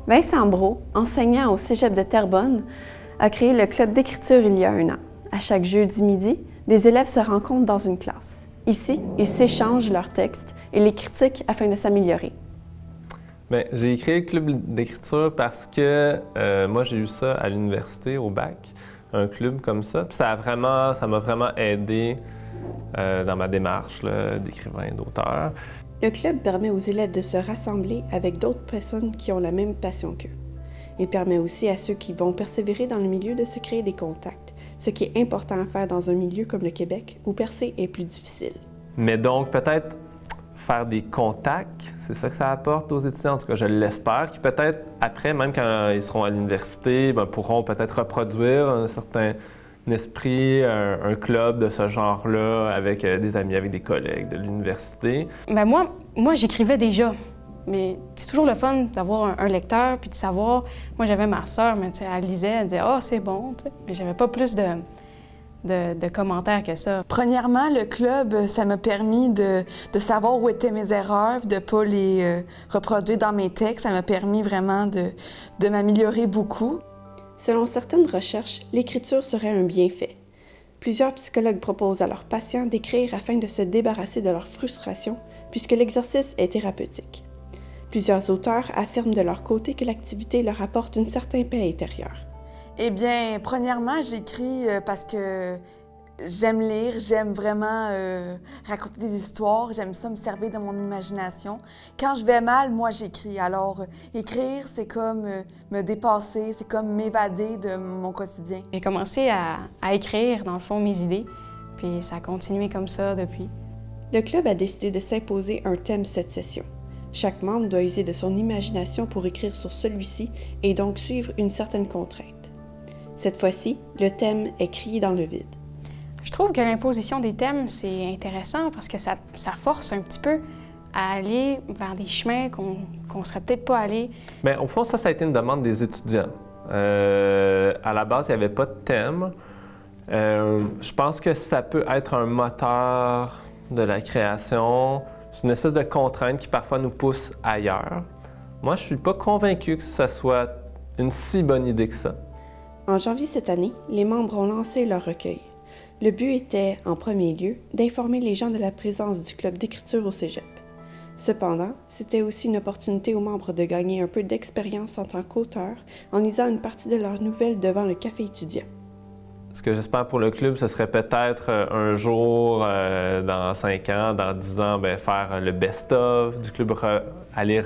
Vincent Brault, enseignant au Cégep de Terrebonne, a créé le club d'écriture il y a 1 an. À chaque jeudi midi, des élèves se rencontrent dans une classe. Ici, ils s'échangent leurs textes et les critiquent afin de s'améliorer. Bien, j'ai créé le club d'écriture parce que moi, j'ai eu ça à l'université, au bac, un club comme ça. Puis ça m'a vraiment aidé dans ma démarche d'écrivain, d'auteur. Le club permet aux élèves de se rassembler avec d'autres personnes qui ont la même passion qu'eux. Il permet aussi à ceux qui vont persévérer dans le milieu de se créer des contacts, ce qui est important à faire dans un milieu comme le Québec, où percer est plus difficile. Mais donc, peut-être faire des contacts, c'est ça que ça apporte aux étudiants, en tout cas, je l'espère, qui peut-être après, même quand ils seront à l'université, pourront peut-être reproduire un certain esprit, un club de ce genre-là, avec des amis, avec des collègues de l'université. Bien, moi j'écrivais déjà, mais c'est toujours le fun d'avoir un lecteur puis de savoir. Moi, j'avais ma sœur, mais elle lisait, elle disait « Ah, oh, c'est bon », mais j'avais pas plus de commentaires que ça. Premièrement, le club, ça m'a permis de savoir où étaient mes erreurs, de ne pas les reproduire dans mes textes. Ça m'a permis vraiment de m'améliorer beaucoup. Selon certaines recherches, l'écriture serait un bienfait. Plusieurs psychologues proposent à leurs patients d'écrire afin de se débarrasser de leur frustration, puisque l'exercice est thérapeutique. Plusieurs auteurs affirment de leur côté que l'activité leur apporte une certaine paix intérieure. Eh bien, premièrement, j'écris parce que j'aime lire, j'aime vraiment raconter des histoires, j'aime ça me servir de mon imagination. Quand je vais mal, moi, j'écris. Alors, écrire, c'est comme me dépasser, c'est comme m'évader de mon quotidien. J'ai commencé à écrire, dans le fond, mes idées, puis ça a continué comme ça depuis. Le club a décidé de s'imposer un thème cette session. Chaque membre doit user de son imagination pour écrire sur celui-ci et donc suivre une certaine contrainte. Cette fois-ci, le thème est crié dans le vide. Je trouve que l'imposition des thèmes, c'est intéressant parce que ça force un petit peu à aller vers des chemins qu'on serait peut-être pas allés. Bien, au fond, ça a été une demande des étudiants. À la base, il n'y avait pas de thème. Je pense que ça peut être un moteur de la création. C'est une espèce de contrainte qui parfois nous pousse ailleurs. Moi, je ne suis pas convaincu que ce soit une si bonne idée que ça. En janvier cette année, les membres ont lancé leur recueil. Le but était, en premier lieu, d'informer les gens de la présence du club d'écriture au Cégep. Cependant, c'était aussi une opportunité aux membres de gagner un peu d'expérience en tant qu'auteurs en lisant une partie de leurs nouvelles devant le café étudiant. Ce que j'espère pour le club, ce serait peut-être un jour, dans 5 ans, dans 10 ans, faire le best-of du club, aller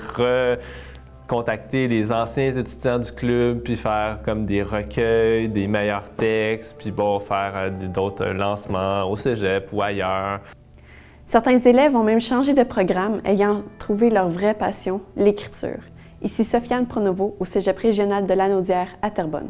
contacter les anciens étudiants du club, puis faire comme des recueils, des meilleurs textes, puis faire d'autres lancements au cégep ou ailleurs. Certains élèves ont même changé de programme, ayant trouvé leur vraie passion, l'écriture. Ici Sofiane Pronovo, au Cégep régional de Lanaudière à Terrebonne.